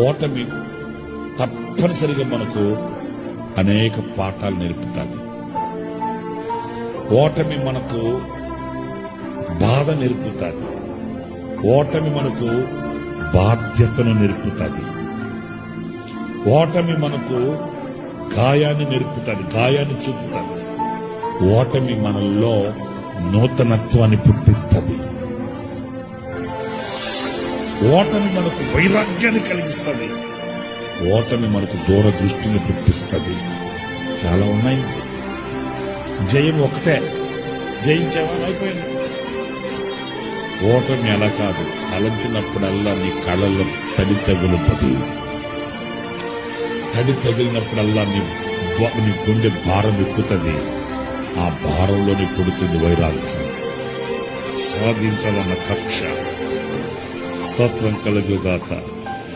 ఓటమి తప్పనిసరిగా మనకు అనేక పాఠాలు నేర్పుతుంది. ఓటమి మనకు బాధ నేర్పుతుంది. ఓటమి మనకు బాధ్యతను నేర్పుతుంది. ఓటమి మనకు గాయాన్ని నేర్పుతుంది, గాయాన్ని చూపుతుంది. ఓటమి మనల్లో నూతనత్వాన్ని పుట్టిస్తుంది. ఓటమి మనకు వైరాగ్యాన్ని కలిగిస్తుంది. ఓటమి మనకు దూరదృష్టిని పుట్టిస్తుంది. చాలా ఉన్నాయి. జయం ఒకటే, జయించేవాళ్ళు అయిపోయింది. ఓటమి అలా కాదు, తలంచినప్పుడల్లా నీ కళ్ళల్లో తడి తగులుతుంది. తడి తగిలినప్పుడల్లా నీ గుండె భారం ఎక్కుతుంది. ఆ భారంలోనే పుడుతుంది వైరాగ్యం, సాధించాలన్న కక్ష. స్తోత్రం కలుగుగాక.